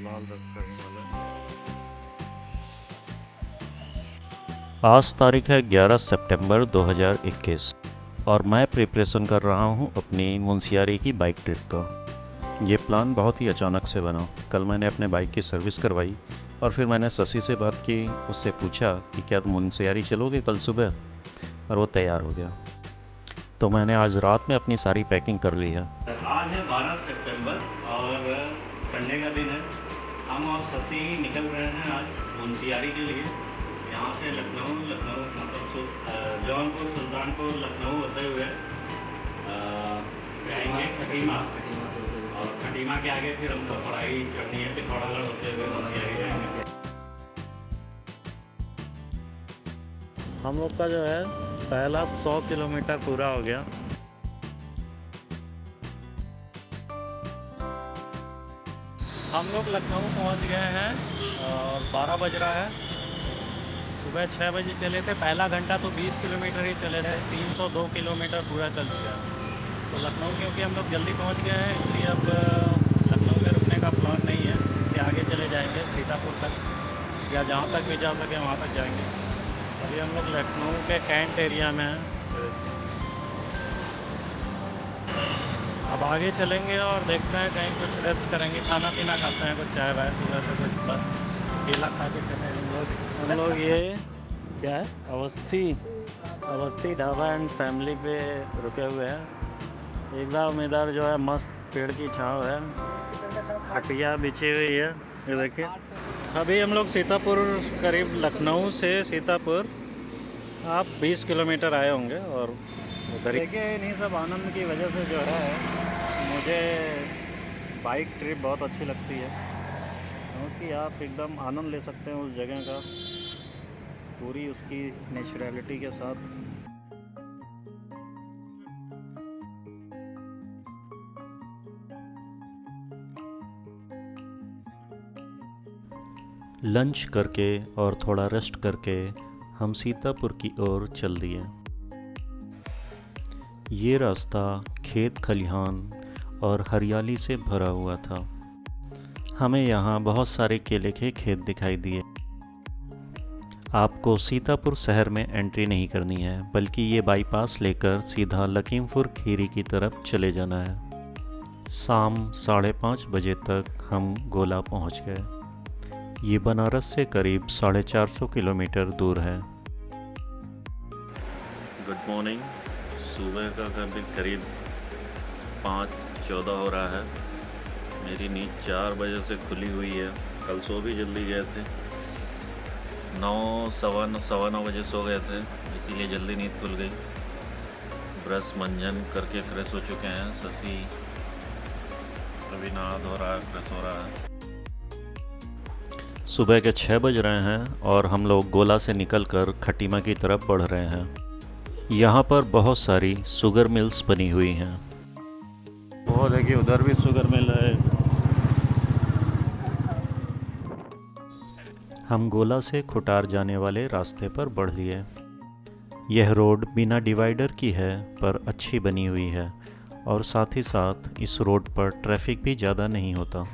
लाल रंग करने वाला। आज तारीख है 11 सितंबर 2021 और मैं प्रिपरेशन कर रहा हूं अपनी मुनस्यारी की बाइक ट्रिप का। ये प्लान बहुत ही अचानक से बना। कल मैंने अपने बाइक की सर्विस करवाई और फिर मैंने शशि से बात की, उससे पूछा कि क्या तुम मुनस्यारी चलोगे कल सुबह, और वो तैयार हो गया। तो मैंने आज रात में अपनी सारी पैकिंग कर ली है। आज है 12 सितंबर और संडे का दिन है। हम और शशि निकल रहे हैं आज मुनस्यारी के लिए। यहाँ से लखनऊ मतलब जौनपुर, सुल्तानपुर, लखनऊ होते हुए जाएंगे खटीमा, और खटीमा के आगे फिर हमको पढ़ाई करनी है, पिथौरागढ़ होते हुए मुनस्यारी जाएंगे। हम लोग का जो है पहला 100 किलोमीटर पूरा हो गया। हम लोग लखनऊ पहुंच गए हैं और 12 बज रहा है। सुबह 6 बजे चले थे। पहला घंटा तो 20 किलोमीटर ही चले थे। 302 किलोमीटर पूरा चल चुका है। तो लखनऊ क्योंकि हम लोग जल्दी पहुंच गए हैं, इसलिए अब लखनऊ में रुकने का प्लान नहीं है। इसके आगे चले जाएंगे सीतापुर तक, या जहाँ तक भी जा सके वहाँ तक जाएंगे। अभी हम लोग लखनऊ के कैंट एरिया में हैं। अब आगे चलेंगे और देखते हैं, कहीं कुछ रेस्ट करेंगे, खाना पीना खाते हैं, कुछ चाय वाय सुबह से कुछ बस केला खा के चले। हम लोग ये क्या है, अवस्थी ढाबा एंड फैमिली पे रुके हुए हैं। एकदम इधर जो है मस्त पेड़ की छांव है, खटिया बिछी हुई है, ये देखिए। अभी हम लोग सीतापुर, करीब लखनऊ से सीतापुर आप 20 किलोमीटर आए होंगे। और उधर देखिए, इन्हीं सब आनंद की वजह से जो है मुझे बाइक ट्रिप बहुत अच्छी लगती है, क्योंकि आप एकदम आनंद ले सकते हैं उस जगह का, पूरी उसकी नेचुरलिटी के साथ। लंच करके और थोड़ा रेस्ट करके हम सीतापुर की ओर चल दिए। ये रास्ता खेत खलिहान और हरियाली से भरा हुआ था। हमें यहाँ बहुत सारे केले के खेत दिखाई दिए। आपको सीतापुर शहर में एंट्री नहीं करनी है, बल्कि ये बाईपास लेकर सीधा लखीमपुर खीरी की तरफ चले जाना है। शाम 5:30 बजे तक हम गोला पहुँच गए। ये बनारस से करीब 450 किलोमीटर दूर है। Good morning. सुबह का करीब 5:14 हो रहा है। मेरी नींद 4 बजे से खुली हुई है। कल सो भी जल्दी गए थे, 9 बजे सो गए थे, इसीलिए जल्दी नींद खुल गई। ब्रश मंजन करके फ्रेश हो चुके हैं। शशि अभी नहा धो रहा है, फ्रेश हो रहा है। सुबह के 6 बज रहे हैं और हम लोग गोला से निकलकर खटीमा की तरफ बढ़ रहे हैं। यहाँ पर बहुत सारी शुगर मिल्स बनी हुई हैं। वो देखिए, उधर भी शुगर मिल है। हम गोला से खुटार जाने वाले रास्ते पर बढ़ लिए। यह रोड बिना डिवाइडर की है, पर अच्छी बनी हुई है, और साथ ही साथ इस रोड पर ट्रैफिक भी ज़्यादा नहीं होता।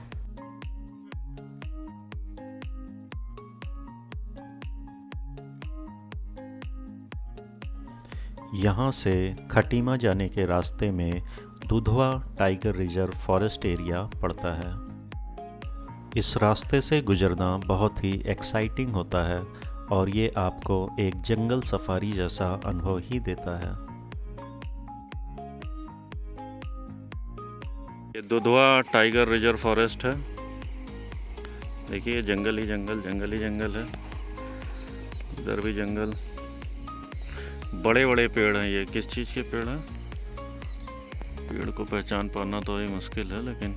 यहाँ से खटीमा जाने के रास्ते में Dudhwa tiger reserve forest area पड़ता है। इस रास्ते से गुजरना बहुत ही एक्साइटिंग होता है और ये आपको एक जंगल सफारी जैसा अनुभव ही देता है। ये दुधवा टाइगर रिजर्व फॉरेस्ट है। देखिए, जंगल ही जंगल है। इधर भी जंगल, बड़े बड़े पेड़ हैं। ये किस चीज़ के पेड़ हैं? पेड़ को पहचान पाना तो ही मुश्किल है, लेकिन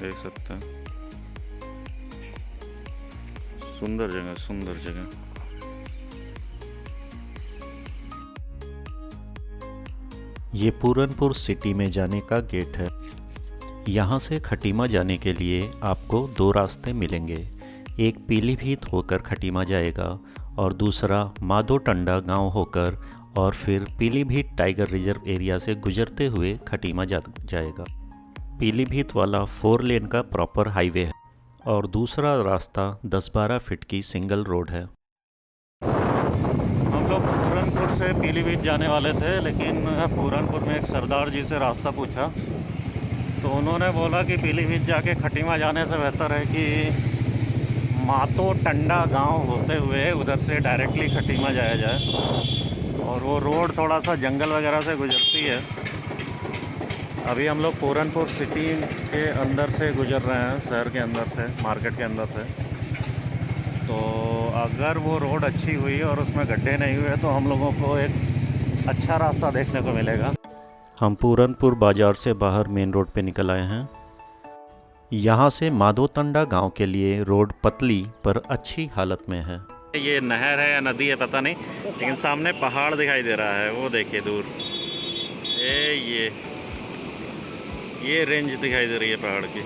देख सकते हैं। सुंदर जगह। ये पूरनपुर सिटी में जाने का गेट है। यहाँ से खटीमा जाने के लिए आपको 2 रास्ते मिलेंगे। एक पीलीभीत होकर खटीमा जाएगा और दूसरा माधोटंडा गांव होकर और फिर पीलीभीत टाइगर रिजर्व एरिया से गुजरते हुए खटीमा जाएगा। पीलीभीत वाला 4 लेन का प्रॉपर हाईवे है और दूसरा रास्ता 10-12 फीट की सिंगल रोड है। हम लोग पूरनपुर से पीलीभीत जाने वाले थे, लेकिन पूरनपुर में एक सरदार जी से रास्ता पूछा तो उन्होंने बोला कि पीलीभीत जाके खटीमा जाने से बेहतर है कि मातो टंडा गांव होते हुए उधर से डायरेक्टली खटीमा जाया जाए, और वो रोड थोड़ा सा जंगल वगैरह से गुजरती है। अभी हम लोग पूरनपुर सिटी के अंदर से गुजर रहे हैं, शहर के अंदर से, मार्केट के अंदर से। तो अगर वो रोड अच्छी हुई और उसमें गड्ढे नहीं हुए तो हम लोगों को एक अच्छा रास्ता देखने को मिलेगा। हम पूरनपुर बाज़ार से बाहर मेन रोड पे निकल आए हैं। यहाँ से माधोतंडा गांव के लिए रोड पतली पर अच्छी हालत में है। ये नहर है या नदी है पता नहीं, लेकिन सामने पहाड़ दिखाई दे रहा है, वो देखिए दूर। ये रेंज दिखाई दे रही है पहाड़ की।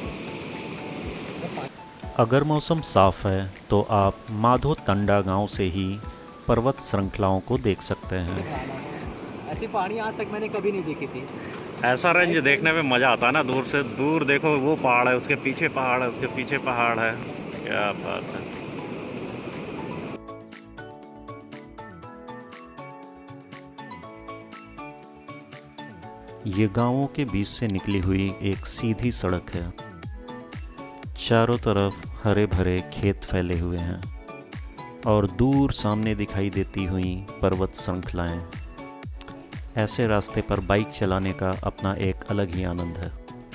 अगर मौसम साफ़ है तो आप माधोतंडा गांव से ही पर्वत श्रृंखलाओं को देख सकते हैं। ऐसी पहाड़ी आज तक मैंने कभी नहीं देखी थी। ऐसा रेंज देखने में मज़ा आता है ना, दूर से। दूर देखो वो पहाड़ है, उसके पीछे पहाड़ है, उसके पीछे पहाड़ है, क्या बात है। ये गांवों के बीच से निकली हुई एक सीधी सड़क है। चारों तरफ हरे भरे खेत फैले हुए हैं और दूर सामने दिखाई देती हुई पर्वत श्रृंखलाएं। ऐसे रास्ते पर बाइक चलाने का अपना एक अलग ही आनंद है।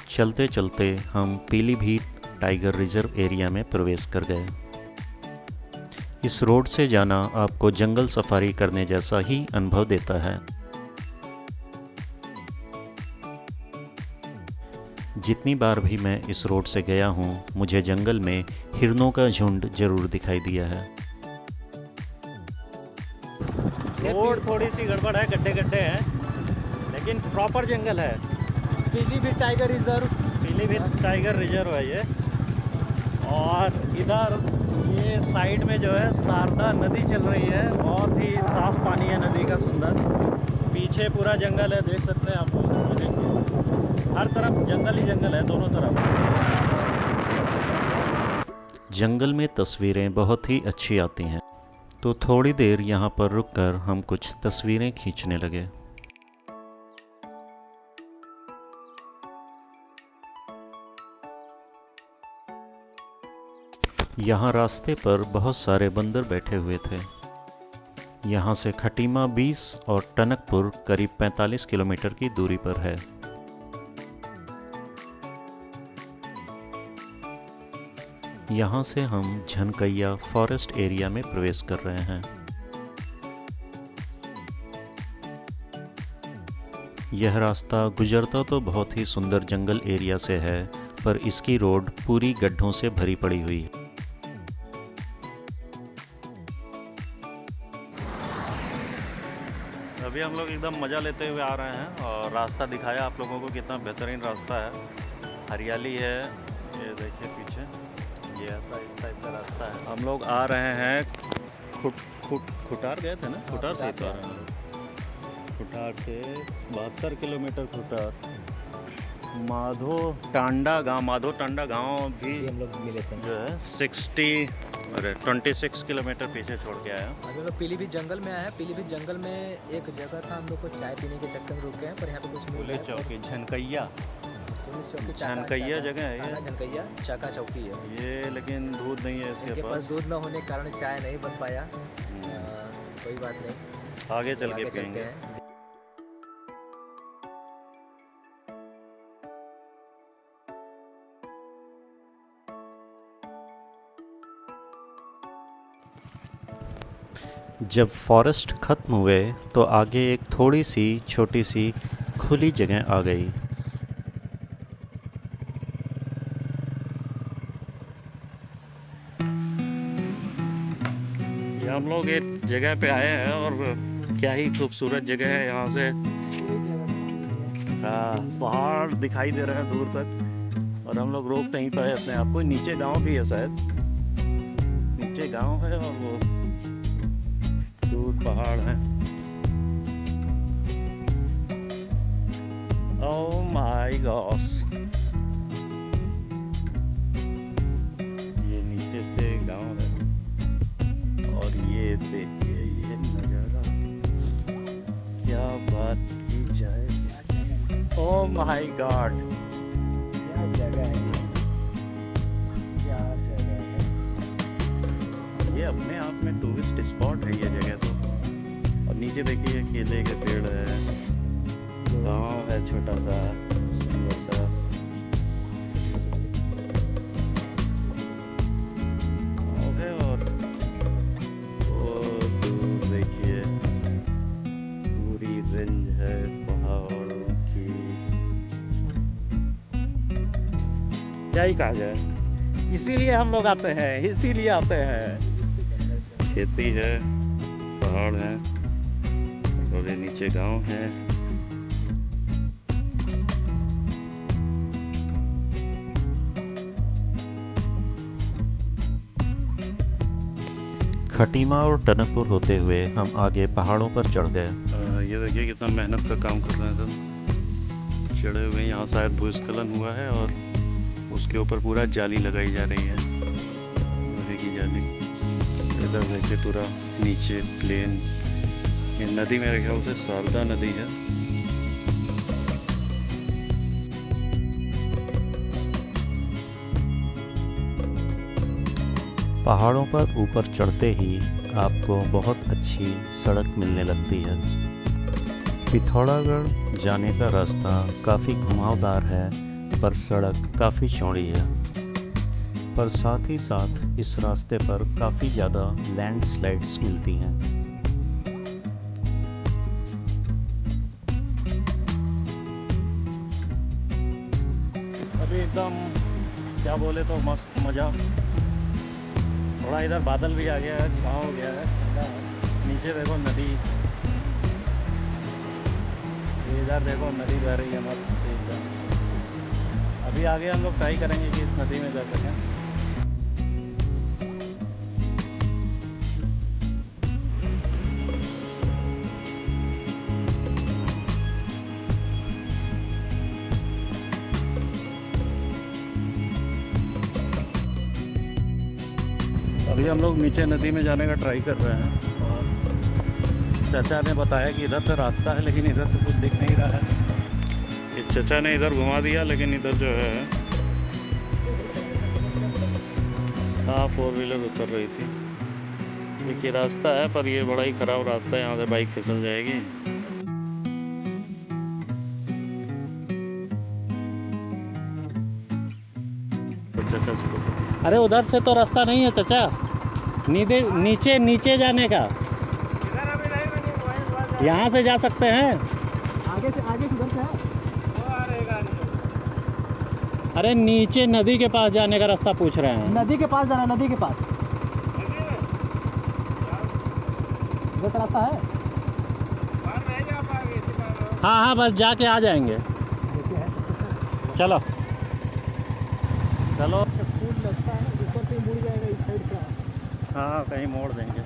चलते चलते हम पीलीभीत टाइगर रिजर्व एरिया में प्रवेश कर गए। इस रोड से जाना आपको जंगल सफारी करने जैसा ही अनुभव देता है। जितनी बार भी मैं इस रोड से गया हूँ, मुझे जंगल में हिरणों का झुंड जरूर दिखाई दिया है। रोड थोड़ी सी गड़बड़ है, गड्ढे गड्ढे हैं, लेकिन प्रॉपर जंगल है। Pilibhit tiger reserve, Pilibhit tiger reserve है ये। और इधर ये साइड में जो है शारदा नदी चल रही है, बहुत ही साफ पानी है नदी का, सुंदर। पीछे पूरा जंगल है, देख सकते हैं आप लोग। हर तरफ जंगल ही जंगल है, दोनों तरफ। जंगल में तस्वीरें बहुत ही अच्छी आती हैं, तो थोड़ी देर यहाँ पर रुककर हम कुछ तस्वीरें खींचने लगे। यहाँ रास्ते पर बहुत सारे बंदर बैठे हुए थे। यहाँ से खटीमा 20 और टनकपुर करीब 45 किलोमीटर की दूरी पर है। यहाँ से हम झनकैया फॉरेस्ट एरिया में प्रवेश कर रहे हैं। यह रास्ता गुजरता तो बहुत ही सुंदर जंगल एरिया से है, पर इसकी रोड पूरी गड्ढों से भरी पड़ी हुई है। अभी हम लोग एकदम मज़ा लेते हुए आ रहे हैं, और रास्ता दिखाया आप लोगों को, कितना बेहतरीन रास्ता है। हरियाली है, ये देखिए पीछे, ये ऐसा इस टाइप का रास्ता है। हम लोग आ रहे हैं खुटार गए थे ना, खुटार से तो आ रहे हैं। खुटार से 72 किलोमीटर खुटार। माधो टांडा गांव भी हम लोग मिले थे, जो है 26 किलोमीटर पीछे छोड़ के आया। अभी हम लोग पीलीभीत जंगल में आए हैं। पीलीभीत जंगल में एक जगह था, हम लोग को चाय पीने के चक्कर में रुके हैं, पर यहाँ पे कुछ पुलिस चौकी झनकैया, पुलिस चौकी झनकैया जगह है ये। झनकैया चाका चौकी है ये, लेकिन दूध नहीं है इसके इनके पास। पास। दूध न होने के कारण चाय नहीं बन पाया। कोई बात नहीं, आगे चल के आगे चलते पियेंगे। हैं। जब फॉरेस्ट खत्म हुए तो आगे एक थोड़ी सी छोटी सी खुली जगह आ गई। ये हम लोग एक जगह पे आए हैं, और क्या ही खूबसूरत जगह है। यहाँ से पहाड़ दिखाई दे रहे हैं दूर तक, और हम लोग रोक नहीं पाए अपने आप को। नीचे गांव भी है शायद, नीचे गांव है और वो दूर पहाड़ है। ओह माय गॉड, देखिए ये नज़ारा, क्या बात की जाए इसकी। ओह माय गॉड, क्या जगह है ये, क्या जगह है। ये अपने आप में टूरिस्ट स्पॉट है ये जगह तो। और नीचे देखिए केले के पेड़ है, गांव है छोटा सा सुंदर सा। गाँव है और वो दूर देखिए पूरी रेंज है पहाड़ों की। क्या ही कहा जाए, इसीलिए हम लोग आते हैं, इसीलिए आते हैं। खेती है, पहाड़ है और ये नीचे गांव है। खटीमा और टनकपुर होते हुए हम आगे पहाड़ों पर चढ़ गए। ये देखिए कितना मेहनत का काम कर रहे हैं सब, चढ़े हुए। यहाँ शायद भूस्खलन हुआ है और उसके ऊपर पूरा जाली लगाई जा रही है, लोहे की जाली। इधर देखिए पूरा नीचे प्लेन। ये नदी मेरे ख्याल से शारदा नदी है। पहाड़ों पर ऊपर चढ़ते ही आपको बहुत अच्छी सड़क मिलने लगती है। पिथौरागढ़ जाने का रास्ता काफ़ी घुमावदार है, पर सड़क काफ़ी चौड़ी है। पर साथ ही साथ इस रास्ते पर काफ़ी ज़्यादा लैंडस्लाइड्स मिलती हैं। अभी एकदम क्या बोले तो मस्त मज़ा। थोड़ा इधर बादल भी आ गया है, छाँव हो गया है। नीचे देखो नदी, इधर देखो नदी बह रही है मस्त एकदम। अभी आगे हम लोग ट्राई करेंगे कि इस नदी में जा सकें। अभी हम लोग नीचे नदी में जाने का ट्राई कर रहे हैं और चाचा ने बताया कि इधर से रास्ता है, लेकिन इधर से कुछ दिख नहीं रहा है। ये चचा ने इधर घुमा दिया, लेकिन इधर जो है हाँ 4 व्हीलर उतर रही थी। एक ये रास्ता है, पर ये बड़ा ही ख़राब रास्ता है, यहाँ से बाइक फिसल जाएगी। तो चचा से अरे उधर से तो रास्ता नहीं है चाचा, नीचे नीचे जाने का। यहाँ से जा सकते हैं। आगे किधर से है? अरे नीचे नदी के पास जाने का रास्ता पूछ रहे हैं। नदी के पास जाना, नदी के पास इधर से रास्ता है। हाँ हाँ, बस जाके आ जाएंगे। चलो चलो। फूल लगता है, ऊपर से मुड़ जाएगा इस साइड का। हाँ कहीं मोड़ देंगे।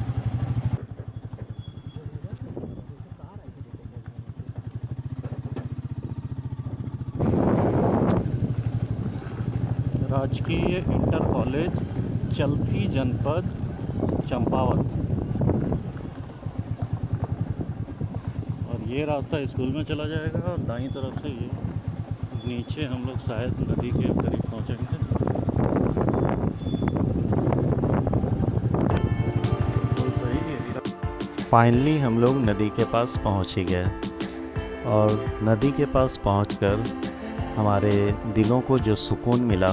राजकीय इंटर कॉलेज चल्थी जनपद चंपावत। और ये रास्ता स्कूल में चला जाएगा और दाईं तरफ से ये नीचे हम लोग शायद नदी के करीब पहुंचेंगे। फाइनली हम लोग नदी के पास पहुंच ही गए और नदी के पास पहुंचकर हमारे दिलों को जो सुकून मिला,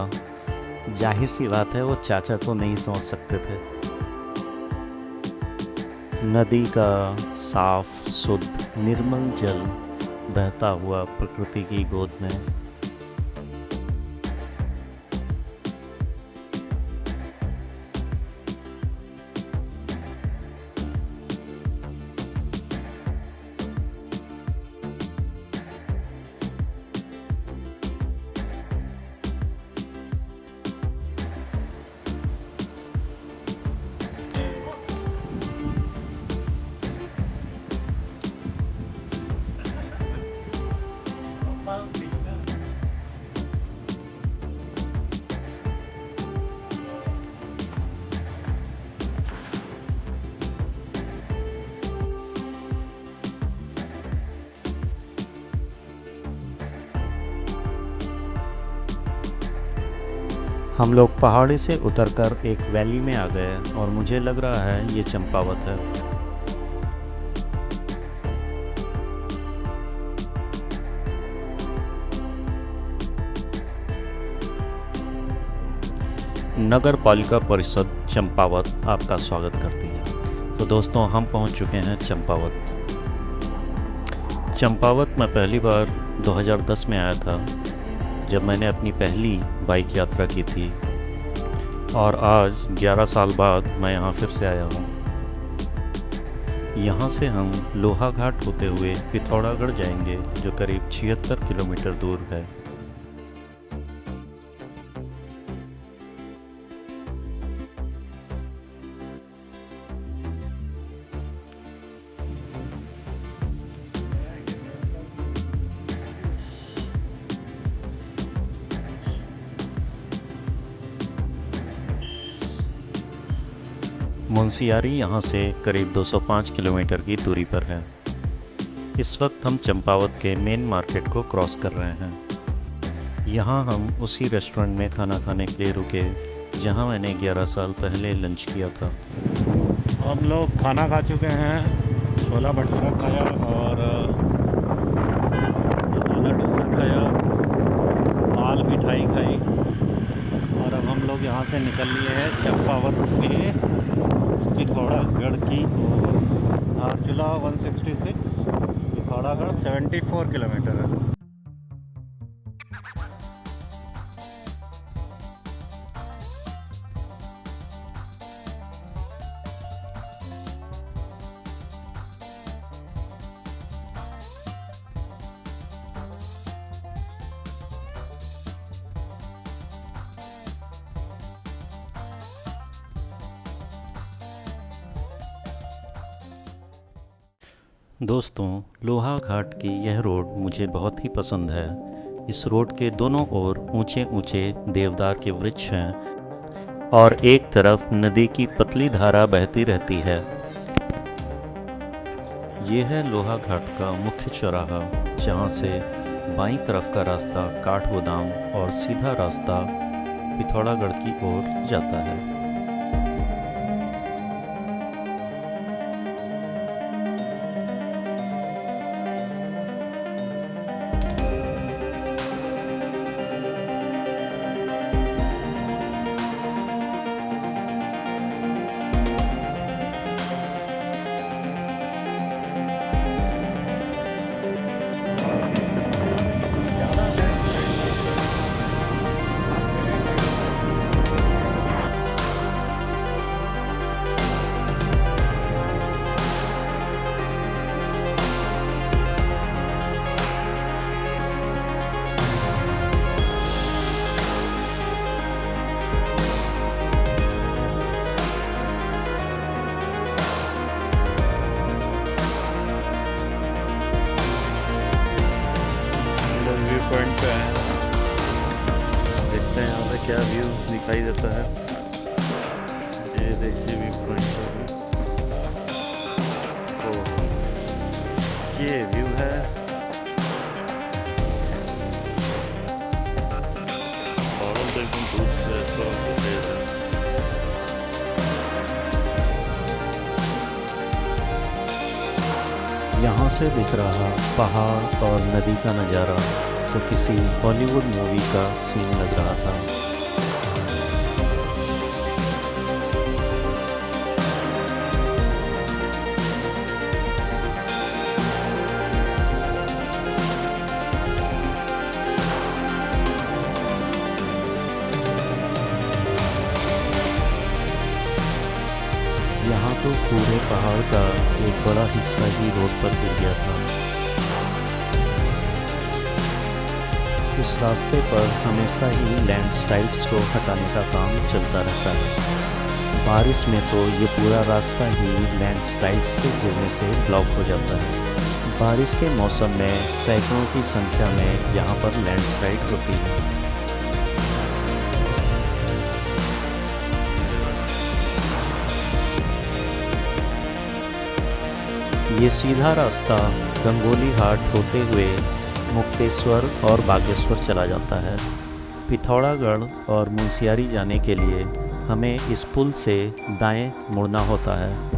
जाहिर सी बात है वो चाचा तो नहीं समझ सकते थे। नदी का साफ शुद्ध निर्मल जल बहता हुआ प्रकृति की गोद में। हम लोग पहाड़ी से उतरकर एक वैली में आ गए और मुझे लग रहा है ये चंपावत है। नगर पालिका परिषद चंपावत आपका स्वागत करती है। तो दोस्तों, हम पहुंच चुके हैं चंपावत। चंपावत मैं पहली बार 2010 में आया था, जब मैंने अपनी पहली बाइक यात्रा की थी, और आज 11 साल बाद मैं यहाँ फिर से आया हूँ। यहाँ से हम लोहा घाट होते हुए पिथौरागढ़ जाएंगे, जो करीब 76 किलोमीटर दूर है। मुंशियारी यहाँ से करीब 205 किलोमीटर की दूरी पर है। इस वक्त हम चंपावत के मेन मार्केट को क्रॉस कर रहे हैं। यहाँ हम उसी रेस्टोरेंट में खाना खाने के लिए रुके जहाँ मैंने 11 साल पहले लंच किया था। हम लोग खाना खा चुके हैं। छोला भटूरा खाया और मसाला डोसा खाया, दाल मिठाई खाई, और अब हम लोग यहाँ से निकल लिए हैं चंपावत से पिथौरागढ़ की ओर। धारचूला 166, पिथौरागढ़ 74 किलोमीटर है। दोस्तों, लोहा घाट की यह रोड मुझे बहुत ही पसंद है। इस रोड के दोनों ओर ऊंचे ऊंचे देवदार के वृक्ष हैं और एक तरफ नदी की पतली धारा बहती रहती है। ये है लोहा घाट का मुख्य चौराहा, जहाँ से बाईं तरफ का रास्ता काठगोदाम और सीधा रास्ता पिथौरागढ़ की ओर जाता है। पॉइंट पे है, देखते हैं यहाँ पे क्या व्यू दिखाई देता है। ये देखिए व्यू पॉइंट पर तो ये व्यू है। बादल तो एकदम धूप से थोड़ा तेज है। यहाँ से दिख रहा पहाड़ और नदी का नज़ारा तो किसी बॉलीवुड मूवी का सीन लग रहा था। यहाँ तो पूरे पहाड़ का एक बड़ा हिस्सा ही रोड पर गिर गया था। इस रास्ते पर हमेशा ही लैंडस्लाइड्स को हटाने का काम चलता रहता है। बारिश में तो ये पूरा रास्ता ही लैंडस्लाइड्स के गिरने से ब्लॉक हो जाता है। बारिश के मौसम में सैकड़ों की संख्या में यहाँ पर लैंडस्लाइड होती है। ये सीधा रास्ता गंगोली घाट होते हुए मुक्तेश्वर और बागेश्वर चला जाता है। पिथौरागढ़ और मुंशियारी जाने के लिए हमें इस पुल से दाएं मुड़ना होता है।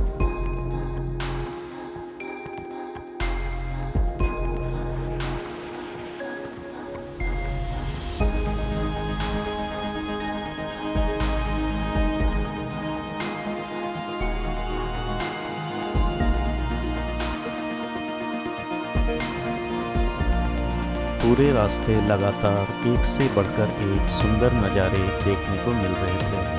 पूरे रास्ते लगातार एक से बढ़कर एक सुंदर नज़ारे देखने को मिल रहे थे।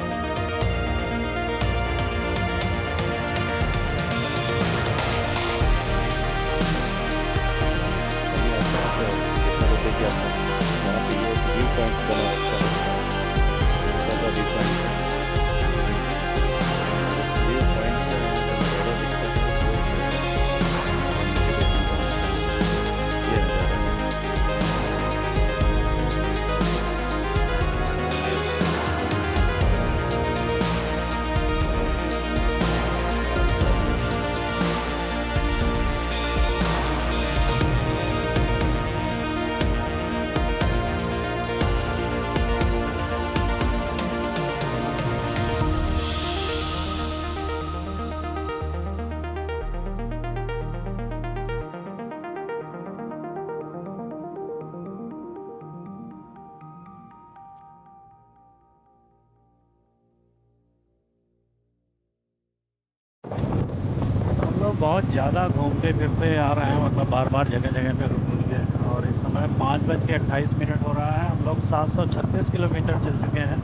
हम लोग बहुत ज़्यादा घूमते फिरते आ रहे हैं, मतलब बार बार जगह जगह पे रुकेंगे। और इस समय 5:28 हो रहा है। हम लोग 736 किलोमीटर चल चुके हैं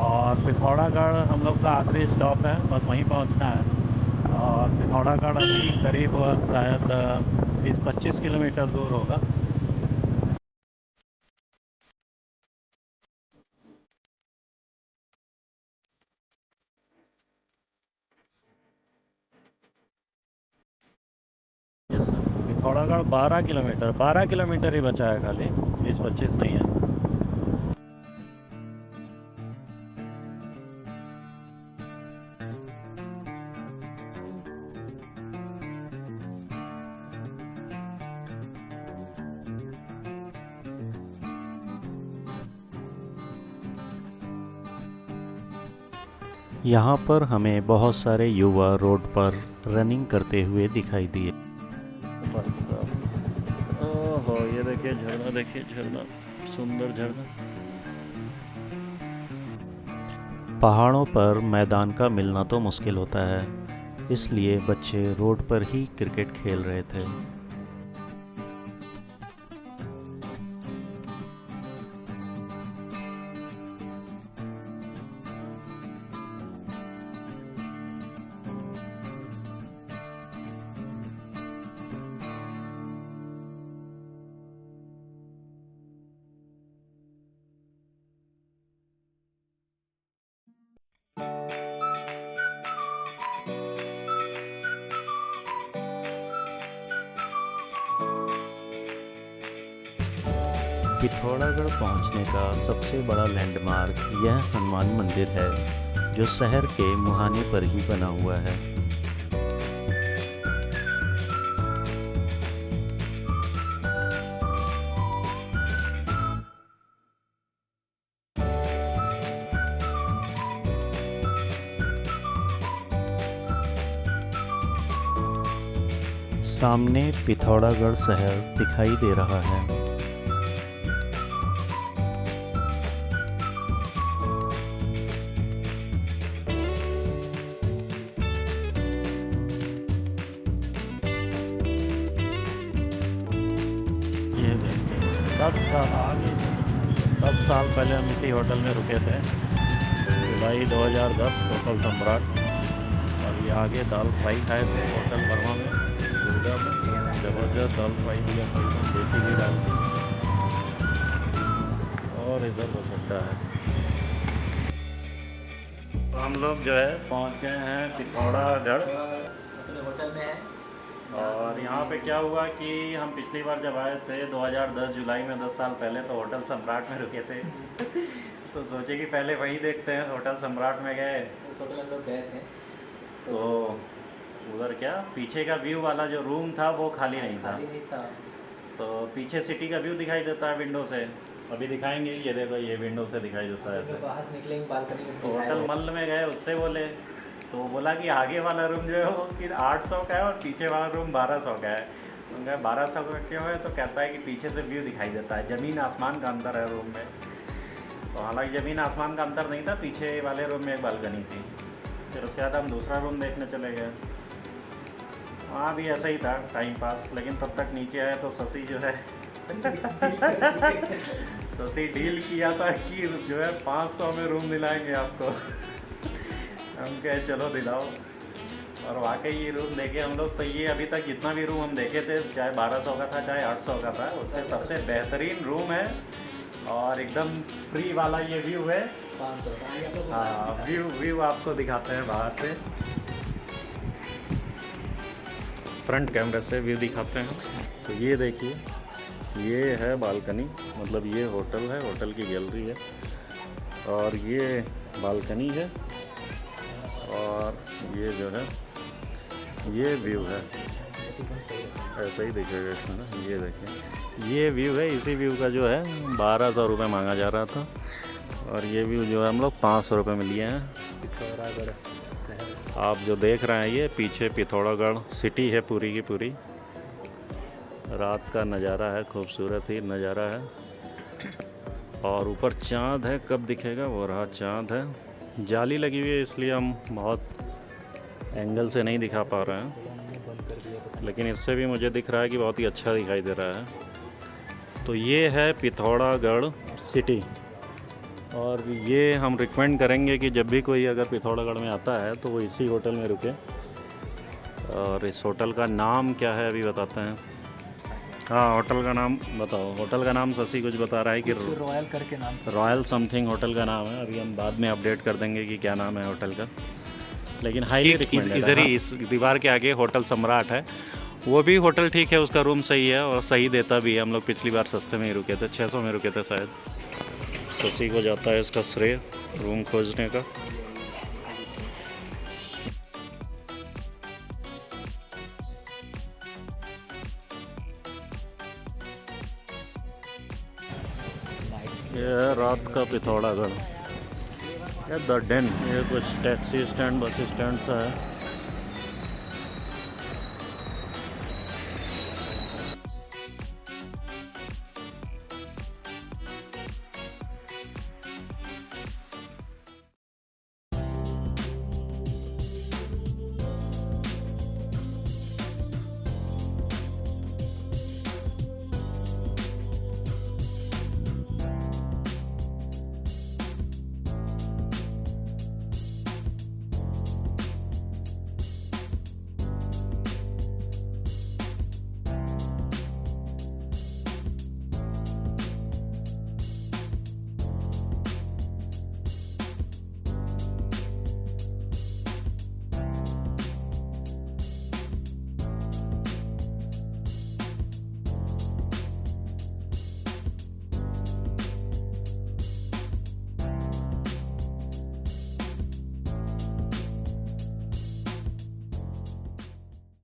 और पिथौरागढ़ हम लोग का आखिरी स्टॉप है, बस वहीं पहुंचना है। और पिथौरागढ़ अभी करीब शायद 20-25 किलोमीटर दूर होगा। पिथौरागढ़ 12 किलोमीटर ही बचा है, खाली 20-25 नहीं है। यहाँ पर हमें बहुत सारे युवा रोड पर रनिंग करते हुए दिखाई दिए। ओहो, ये देखिए झरना, सुंदर झरना। पहाड़ों पर मैदान का मिलना तो मुश्किल होता है, इसलिए बच्चे रोड पर ही क्रिकेट खेल रहे थे। पिथौरागढ़ पहुंचने का सबसे बड़ा लैंडमार्क यह हनुमान मंदिर है, जो शहर के मुहाने पर ही बना हुआ है। सामने पिथौरागढ़ शहर दिखाई दे रहा है। ये देखिए 10 साल पहले हम इसी होटल में रुके थे, जुलाई 2010, होटल सम्राट। और ये आगे दाल फ्राई खाए थे होटल वर्मा में, दुर्गा में। ज़बरदस्त दाल फ्राई दिया, देसी घी डाल। और इधर बस अड्डा है। तो हम लोग जो है पहुंच गए हैं पिथौरागढ़ अपने होटल में है। और यहाँ पे क्या हुआ कि हम पिछली बार जब आए थे 2010 जुलाई में, 10 साल पहले, तो होटल सम्राट में रुके थे। तो सोचे कि पहले वहीं देखते हैं। होटल सम्राट में गए, उस होटल हम लोग गए थे तो उधर क्या पीछे का व्यू वाला जो रूम था वो खाली नहीं था। खाली नहीं था। तो पीछे सिटी का व्यू दिखाई देता है विंडो से, अभी दिखाएंगे, ये देखो ये विंडो से दिखाई देता है जब ऐसे। बाहर से निकलेंगे बालकनी में से तो दिखाया होटल जाएगा। मल में गए, उससे बोले तो बोला कि आगे वाला रूम जो है वो उसकी 800 का है और पीछे वाला रूम 1200 का है। तो कहा 1200 का क्यों है, तो कहता है कि पीछे से व्यू दिखाई देता है, ज़मीन आसमान का अंतर है रूम में। तो हालांकि ज़मीन आसमान का अंतर नहीं था, पीछे वाले रूम में एक बालकनी थी। फिर उसके बाद हम दूसरा रूम देखने चले गए, वहाँ भी ऐसा ही था टाइम पास। लेकिन तब तक नीचे आए तो शशि जो है शशि डील किया था कि जो है 500 में रूम दिलाएंगे आपको। हम कहे चलो दिलाओ, और वाकई ये रूम देखे हम लोग। तो ये अभी तक जितना भी रूम हम देखे थे, चाहे 1200 का था चाहे 800 का था, उससे सबसे बेहतरीन रूम है। और एकदम फ्री वाला ये व्यू है। 500 का। हाँ, व्यू आपको दिखाते हैं बाहर से, फ्रंट कैमरे से व्यू दिखाते हैं। तो ये देखिए, ये है बालकनी, मतलब ये होटल है, होटल की गैलरी है, और ये बालकनी है, और ये जो है ये व्यू है। ऐसा ही दिखेगा इसमें ना, ये देखिए ये व्यू है। इसी व्यू का जो है 1200 रुपये मांगा जा रहा था, और ये व्यू जो है हम लोग 500 रुपये में लिए हैं। पिथौरागढ़ शहर। आप जो देख रहे हैं ये पीछे पिथौरागढ़ सिटी है पूरी की पूरी। रात का नज़ारा है, खूबसूरत ही नज़ारा है, और ऊपर चाँद है। कब दिखेगा, वो रहा चाँद है। जाली लगी हुई है इसलिए हम बहुत एंगल से नहीं दिखा पा रहे हैं, बंद कर दिया। लेकिन इससे भी मुझे दिख रहा है कि बहुत ही अच्छा दिखाई दे रहा है। तो ये है पिथौरागढ़ सिटी, और ये हम रिकमेंड करेंगे कि जब भी कोई अगर पिथौरागढ़ में आता है तो वो इसी होटल में रुके। और इस होटल का नाम क्या है अभी बताते हैं। हाँ, होटल का नाम बताओ। होटल का नाम शशि कुछ बता रहा है कि रॉयल करके नाम। रॉयल समथिंग होटल का नाम है। अभी हम बाद में अपडेट कर देंगे कि क्या नाम है होटल का, लेकिन हाईली रिकमेंडेड है। इधर ही इस दीवार के आगे होटल सम्राट है, वो भी होटल ठीक है, उसका रूम सही है और सही देता भी है। हम लोग पिछली बार सस्ते में ही रुके थे, 600 में रुके थे शायद। शशि को जाता है इसका श्रेय रूम खोजने का। ये है रात का पिथौरागढ़, ये द डेन। ये कुछ टैक्सी स्टैंड बस स्टैंड सा है।